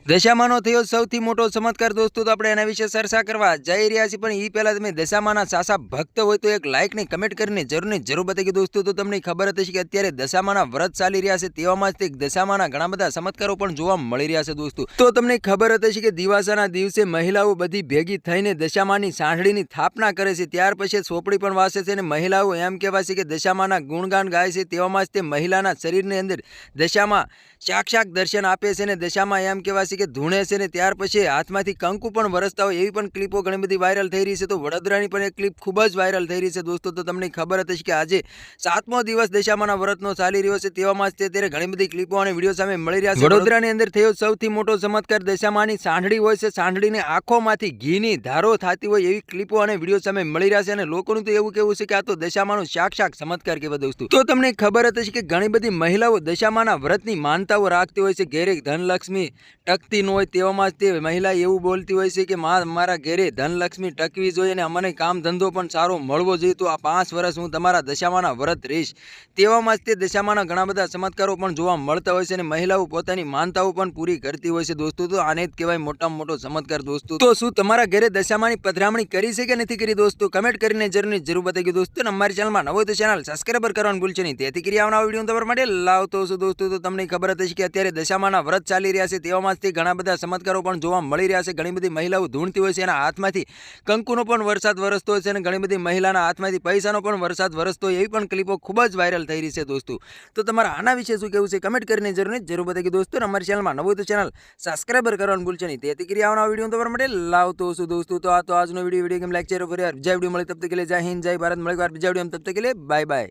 દશામાનો થયો સૌથી મોટો ચમત્કાર દોસ્તો, તો આપણે એના વિશે ચર્ચા કરવા જઈ રહ્યા છીએ. પણ એ પહેલા તમે દશામાના સાસા ભક્ત હોય તો એક લાઇક ની કમેન્ટ કરીને જરૂર બતાવી દોસ્તો. તો તમને ખબર હતી કે અત્યારે દશામાના વ્રત ચાલી રહ્યા છે, તેવામાં જ દશામાના ઘણા બધા ચમત્કારો પણ જોવા મળી રહ્યા છે દોસ્તો. તો તમને ખબર હતી કે દિવાસાના દિવસે મહિલાઓ બધી ભેગી થઈને દશામાની સાંઢળીની સ્થાપના કરે છે, ત્યાર પછી સોપડી પણ વાંચે છે અને મહિલાઓ એમ કહેવાય છે કે દશામાના ગુણગાન ગાય છે. તેવામાં જ તે મહિલાના શરીરની અંદર દશામાં સાક્ષાત દર્શન આપે છે અને દશામાં એમ કહેવાય કે ધૂણે છે ને ત્યાર પછી હાથમાંથી કંકુ પણ વરસતા હોય એવી પણ ક્લિપો ઘણી બધી વાયરલ થઈ રહી છે. તો વડોદરાની પણ એક ક્લિપ ખૂબ જ વાયરલ થઈ રહી છે દોસ્તો. તો તમને ખબર હતી કે આજે 7મો દિવસ દશામાના વ્રતનો ચાલી રહ્યો છે, તેવામાં જ ત્યારે ઘણી બધી ક્લિપો અને વિડીયો સામે મળી રહ્યા છે. વડોદરાની અંદર થયો સૌથી મોટો ચમત્કાર, દશામાની સાંઢળી હોય છે, સાંઢળીની આંખોમાંથી ઘીની ધારો થતી હોય એવી ક્લિપો અને વિડીયો સામે મળી રહ્યા છે અને લોકોનું તો એવું કેવું છે કે આ તો દશામાનો સાક્ષાત ચમત્કાર કહેવાય દોસ્તો. તો તમને ખબર હતી કે ઘણી બધી મહિલાઓ દશામાના વ્રતની માનતાઓ રાખતી હોય છે, ઘેરે ધનલક્ષ્મી ટકતી ન હોય તેવામાં જ તે મહિલા એવું બોલતી હોય છે કે મારા ઘેરે ધનલક્ષ્મી ટકવી જોઈએ અને અમને કામ ધંધો પણ સારો મળવો જોઈએ, તો આ 5 વર્ષ હું તમારા દશામાના વ્રત રહીશ. તેવામાં જ તે દશામાના ઘણા બધા ચમત્કારો પણ જોવા મળતા હોય છે અને મહિલાઓ પોતાની માનતાઓ પણ પૂરી કરતી હોય છે દોસ્તો. તો આને જ કહેવાય મોટામાં મોટો ચમત્કાર દોસ્તો. તો શું તમારા ઘરે દશામાની પધરામણી કરી છે કે નથી કરી દોસ્તો? કમેન્ટ કરીને જરૂર બતાવી દોસ્તો. અને અમારી ચેનલમાં નવો તો ચેનલ સબસ્ક્રાઈબર કરવાનું ભૂલશો નહીં. તેથી કરી આવનારા વિડીયો તમારા માટે લાવતો છું દોસ્તો. તો તમને ખબર હતી કે અત્યારે દશામાના વ્રત ચાલી રહ્યા છે, તેવામાં જ ઘણા બધા ચમત્કારો પણ જોવા મળી રહ્યા છે. ઘણી બધી મહિલાઓ ધૂણતી હોય છે, એના હાથમાંથી કંકુનો પણ વરસાદ વરસતો હોય છે અને ઘણી બધી મહિલાના હાથમાંથી પૈસાનો પણ વરસાદ વરસતો હોય એવી પણ ક્લિપો ખૂબ જ વાયરલ થઈ રહી છે દોસ્તો. તો તમારા આના વિશે શું કહેવું છે કમેન્ટ કરીને જરૂર બતાવી દોસ્તો. અમારી ચેનલમાં નવું તો ચેનલ સબસ્ક્રાઈબર કરવાનું ભૂલશો નહીં. તેથી કરી આવનારા વિડીયો તમારા માટે લાવતો છું દોસ્તો. તો આ તો આજનો વિડીયો કેમ લાઈક છે, ફરી બીજા વિડીયો મળે તબ તક કે લીએ જય હિન્દ જય ભારત. મળે બીજા વિડીયો તબ તક કે લીએ બાય બાય.